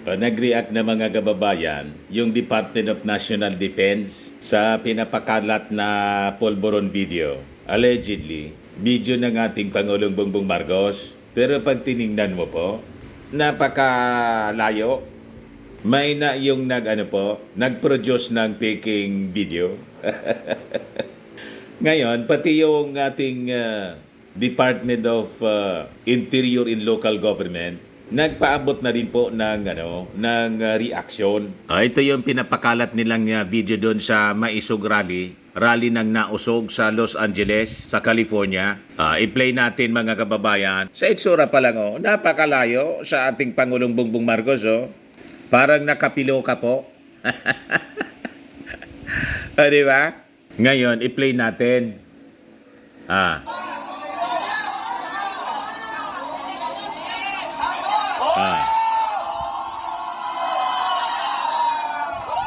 Nag-react na mga kababayan yung Department of National Defense sa pinapakalat na polvoron video. Allegedly, video ng ating Pangulong Bongbong Marcos. Pero pag tiningnan mo po, napakalayo. May na yung nag-produce ng faking video. Ngayon, pati yung ating Department of Interior and Local Government nagpaabot na rin po ng reaction. Ito yung pinapakalat nilang video doon sa Maisog Rally ng nausog sa Los Angeles, sa California. I-play natin mga kababayan. Sa itsura pa lang, napakalayo sa ating Pangulong Bongbong Marcos. Parang nakapilo ka po. Di ba? Ngayon, i-play natin.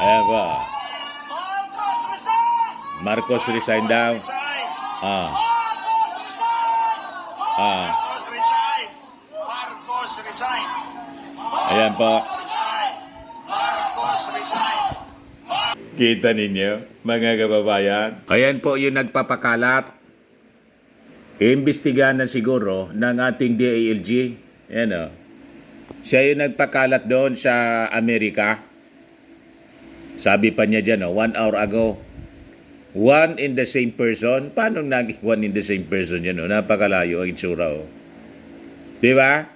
Ayan po. Marcos resign daw. Marcos resign. Marcos resign. Ayan po. Marcos resign. Kita ninyo, mga kababayan. Ayan po yung nagpapakalat. Iimbestigahan na siguro ng ating DILG. Ayan o. Siya yung nagpakalat doon sa Amerika. Sabi pa niya dyan, 1 hour ago. One in the same person. Paano naging one in the same person yan? Napakalayo ang itsura. Di ba?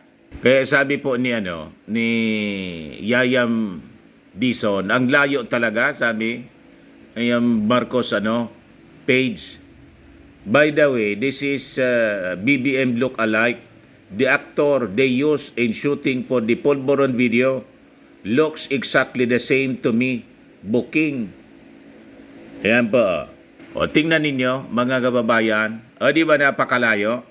Kaya sabi po ni Yayam Dizon, ang layo talaga, sabi. Ayang Marcos page. By the way, this is BBM look-alike. The actor they used in shooting for the polvoron video looks exactly the same to me. Booking. Ayan po. O, tingnan ninyo, mga kababayan. O, di ba napakalayo?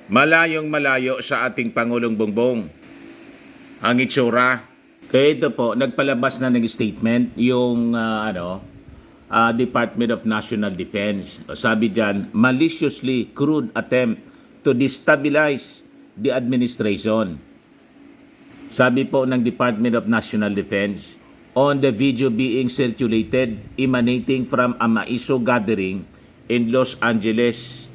Malayong malayo sa ating Pangulong Bongbong. Ang itsura. Kaya ito po, nagpalabas na ng statement yung Department of National Defense. O, sabi dyan, maliciously crude attempt to destabilize the administration. Sabi po ng Department of National Defense, on the video being circulated emanating from a Maisog gathering in Los Angeles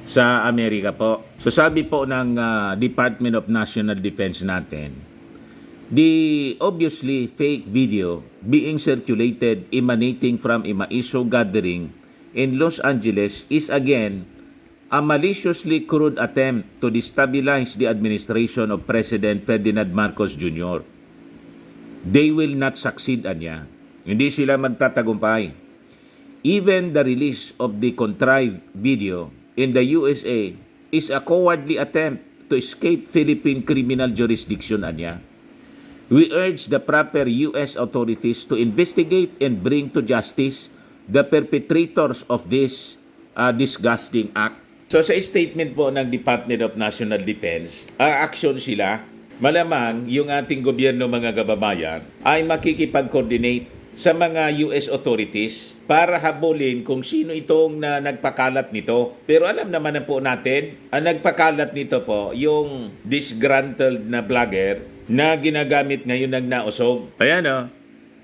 sa Amerika po. So sabi po ng Department of National Defense natin, the obviously fake video being circulated emanating from a Maisog gathering in Los Angeles is again a maliciously crude attempt to destabilize the administration of President Ferdinand Marcos Jr. They will not succeed, anya. Hindi sila magtatagumpay. Even the release of the contrived video in the USA is a cowardly attempt to escape Philippine criminal jurisdiction, anya. We urge the proper U.S. authorities to investigate and bring to justice the perpetrators of this disgusting act. So sa statement po ng Department of National Defense, action sila. Malamang yung ating gobyerno, mga kababayan, ay makikipag-coordinate sa mga US authorities para habulin kung sino itong nagpakalat nito. Pero alam naman na po natin, ang nagpakalat nito po, yung disgruntled na vlogger na ginagamit ngayon ng nausog. Ayan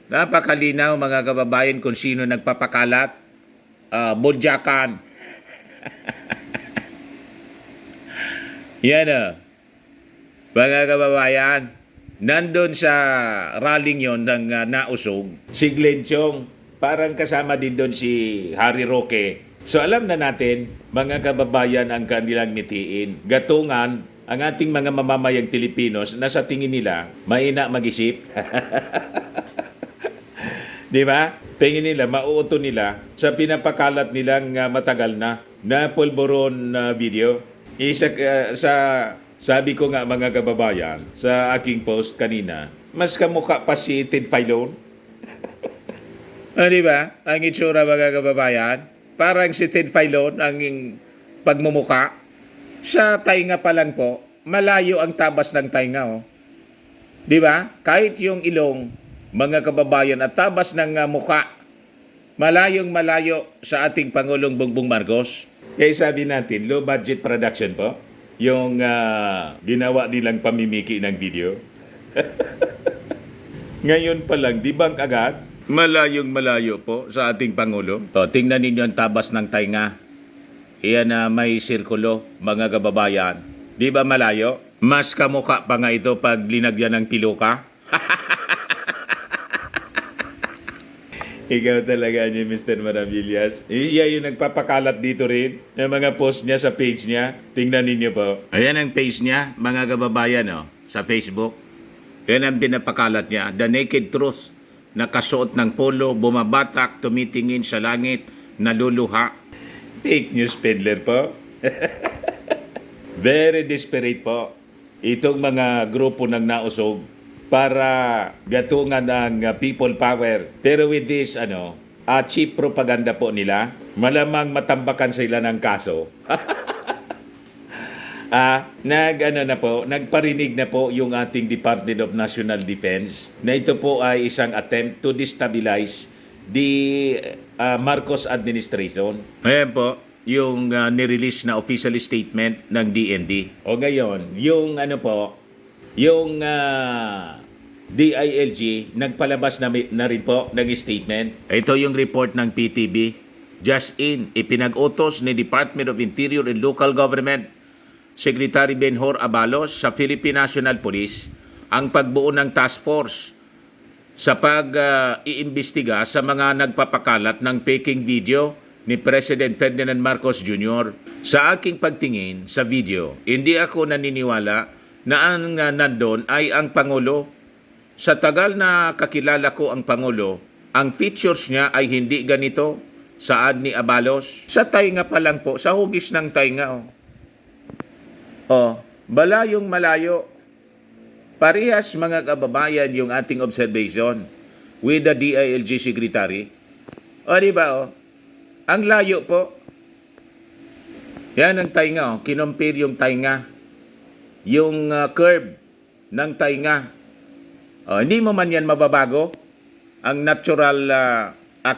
napakalinaw, mga kababayan, kung sino nagpapakalat. Bodyakan. Yan mga kababayan, nandun sa rallying yon ng nausog, si Glenn Chong, parang kasama din doon si Harry Roque. So alam na natin, mga kababayan, ang kanilang mitiin. Gatungan ang ating mga mamamayang Filipinos na sa tingin nila, mahina mag-isip. Di ba? Tingin nila, mauuto nila sa pinapakalat nilang matagal na polvoron video. Sabi ko nga, mga kababayan, sa aking post kanina, mas kamukha pa si Ted Filon. Di ba? Ang itsura, mga kababayan, parang si Ted Filon ang pagmumuka. Sa tainga pa lang po, malayo ang tabas ng tainga. Di ba? Kahit yung ilong, mga kababayan, at tabas ng muka, malayong malayo sa ating Pangulong Bongbong Marcos. Kaya sabi natin, low budget production po. Yung ginawa nilang pamimiki ng video. Ngayon pa lang, debunk agad. Malayong malayo po sa ating Pangulo. O, tingnan ninyo ang tabas ng tainga. Iyan na may sirkulo, mga kababayan. Di ba malayo? Mas kamukha pa nga ito pag linagyan ng piluka. Ikaw talaga niya, Mr. Maravillas. Iya yung nagpapakalat dito rin ng mga post niya sa page niya. Tingnan ninyo po. Ayan ang page niya, mga kababayan, sa Facebook. Yan ang pinapakalat niya. The Naked Truth. Nakasuot ng polo, bumabatak, tumitingin sa langit, naluluha. Fake news peddler po. Very desperate po. Itong mga grupo ng nausog para gatungan ng people power. Pero with this, cheap propaganda po nila, malamang matambakan sila ng kaso. Nagparinig na po yung ating Department of National Defense na ito po ay isang attempt to destabilize the Marcos administration. Ayan po, yung nirelease na official statement ng DND. O ngayon, yung DILG nagpalabas na rin po ng statement. Ito yung report ng PTB. Just in, ipinag-utos ni Department of Interior and Local Government Secretary Benhur Abalos sa Philippine National Police ang pagbuo ng task force sa pag-iimbestiga sa mga nagpapakalat ng faking video ni President Ferdinand Marcos Jr. Sa aking pagtingin sa video, hindi ako naniniwala na ang nandun ay ang Pangulo. Sa tagal na kakilala ko ang Pangulo, ang features niya ay hindi ganito. Saad ni Abalos. Sa tainga pa lang po, sa hugis ng tainga. Malayong malayo. Parehas mga kababayan yung ating observation with the DILG Secretary. Di ba? Ang layo po. Yan ang tainga. Kinompare yung tainga. Yung curve ng tainga. Hindi mo man yan mababago. Ang natural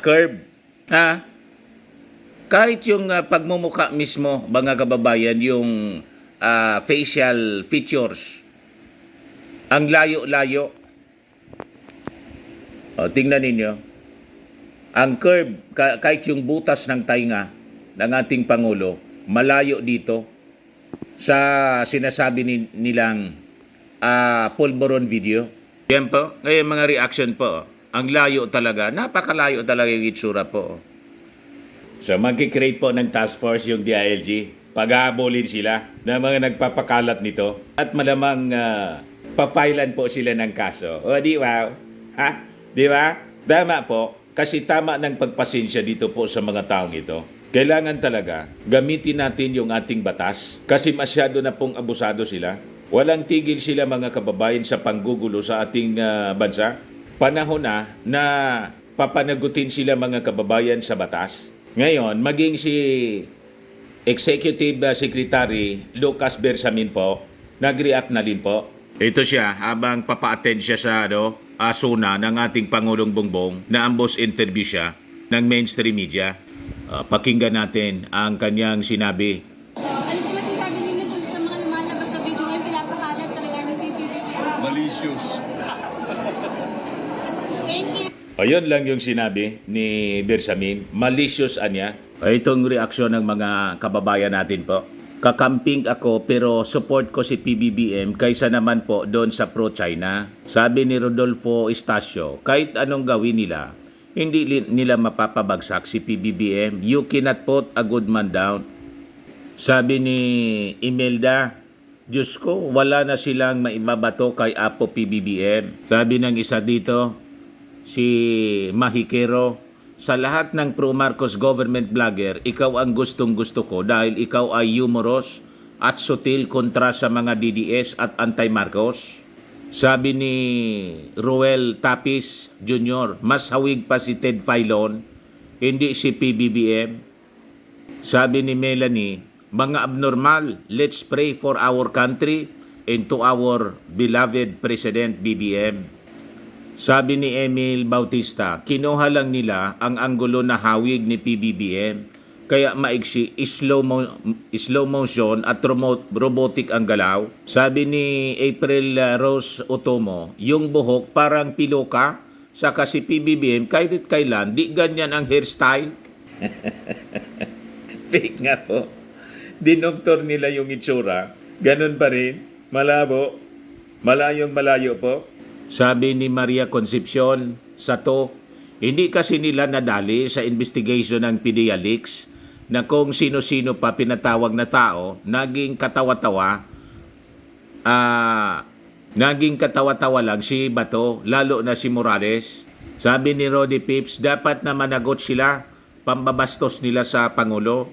curve. Kahit yung pagmumukha mismo, mga kababayan, yung facial features, ang layo-layo. Tingnan ninyo. Ang curve, kahit yung butas ng tainga ng ating Pangulo, malayo dito sa sinasabi nilang pulburon video. Yan po. Ngayon mga reaction po. Ang layo talaga. Napakalayo talaga yung itsura po. So magkikreate po ng task force yung DILG. Pag-aabolin sila ng mga nagpapakalat nito. At malamang pa-filean po sila ng kaso. Di ba? Di ba? Tama po. Kasi tama ng pagpasensya dito po sa mga taong ito. Kailangan talaga gamitin natin yung ating batas. Kasi masyado na pong abusado sila. Walang tigil sila mga kababayan sa panggugulo sa ating bansa. Panahon na papanagutin sila mga kababayan sa batas. Ngayon, maging si Executive Secretary Lucas Bersamin po, nag-react na rin po. Ito siya, habang papa-attend siya sa asuna ng ating Pangulong Bongbong, na ambos interview siya ng mainstream media. Pakinggan natin ang kanyang sinabi. Ano po masasabi ninyo dun sa mga lumalabas sa video ngayon, pinapakalat talaga ng PBBM? Malicious. Thank you. Ayun lang yung sinabi ni Bersamin. Malicious anya. Itong reaksyon ng mga kababayan natin po. Kakamping ako pero support ko si PBBM kaysa naman po doon sa pro-China. Sabi ni Rodolfo Estacio, kahit anong gawin nila, hindi nila mapapabagsak si PBBM. You cannot put a good man down. Sabi ni Imelda, Diyos ko, wala na silang maibabato kay Apo PBBM. Sabi ng isa dito, si Mahikero, sa lahat ng pro-Marcos government vlogger, ikaw ang gustong-gusto ko dahil ikaw ay humorous at sutil kontra sa mga DDS at anti-Marcos. Sabi ni Ruel Tapis Jr., mas hawig pa si Ted Filon, hindi si PBBM. Sabi ni Melanie, mga abnormal, let's pray for our country and to our beloved President BBM. Sabi ni Emil Bautista, kinuha lang nila ang anggulo na hawig ni PBBM kaya maiksi, slow motion at robotic ang galaw. Sabi ni April Rose Otomo, yung buhok parang piloka, saka si PBBM kahit kailan, di ganyan ang hairstyle. Fake nga po. Dinoktor nila yung itsura, ganun pa rin, malabo, malayong malayo po. Sabi ni Maria Concepcion Sato, hindi kasi nila nadali sa investigation ng PDEA leaks na kung sino-sino pa pinatawag na tao, naging katawa-tawa lang si Bato, lalo na si Morales. Sabi ni Roddy Pips, dapat na managot sila, pambabastos nila sa Pangulo.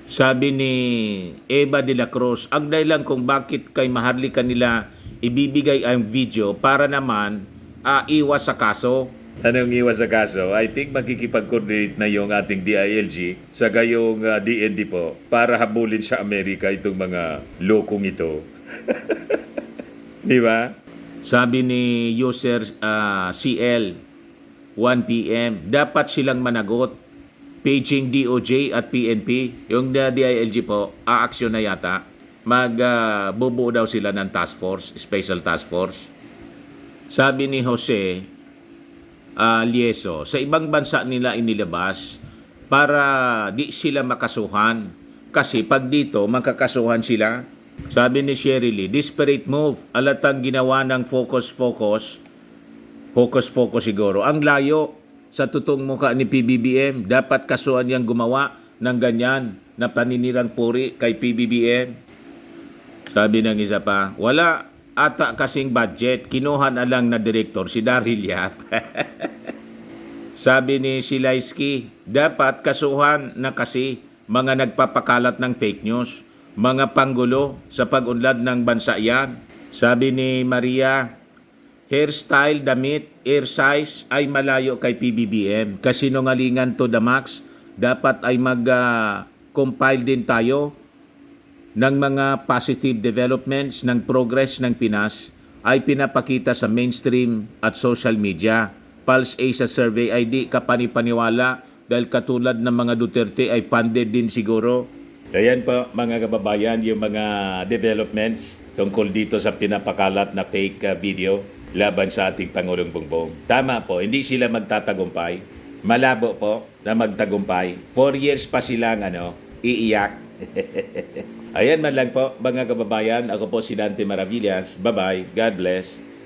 Sabi ni Eva de la Cruz, ang dahilan kung bakit kay Maharlika nila ibibigay ang video para naman iwas sa kaso. Anong iwas sa kaso? I think makikipag-coordinate na yung ating DILG sa gayong DND po para habulin sa Amerika itong mga lokong ito. Di ba? Sabi ni user CL, 1 p.m., dapat silang managot. Paging DOJ at PNP, yung DILG po, aaksyon na yata. Magbubuo daw sila ng task force, special task force. Sabi ni Jose Lieso, sa ibang bansa nila inilabas para di sila makasuhan. Kasi pag dito, makakasuhan sila. Sabi ni Sherry Lee, desperate move. Alatang ginawa ng focus siguro. Ang layo sa tutong muka ni PBBM. Dapat kasuhan niyang gumawa ng ganyan na paninirang puri kay PBBM. Sabi ng isa pa, wala ata kasing budget, kinuha na lang na direktor si Daryl Yap. Sabi ni Silaisky, dapat kasuhan na kasi mga nagpapakalat ng fake news, mga panggulo sa pag-unlad ng bansa yan. Sabi ni Maria, hairstyle, damit, air size ay malayo kay PBBM. Kasinungalingan to the max, dapat ay mag-compile din tayo ng mga positive developments ng progress ng Pinas ay pinapakita sa mainstream at social media. Pulse Asia survey ay di kapanipaniwala dahil katulad ng mga Duterte ay funded din siguro. Ayan po mga kababayan yung mga developments tungkol dito sa pinapakalat na fake video laban sa ating Pangulong Bongbong. Tama po, hindi sila magtatagumpay. Malabo po na magtagumpay. 4 years pa silang iiyak. Ayan man lang po mga kababayan. Ako po si Dante Maravillas. Bye-bye. God bless.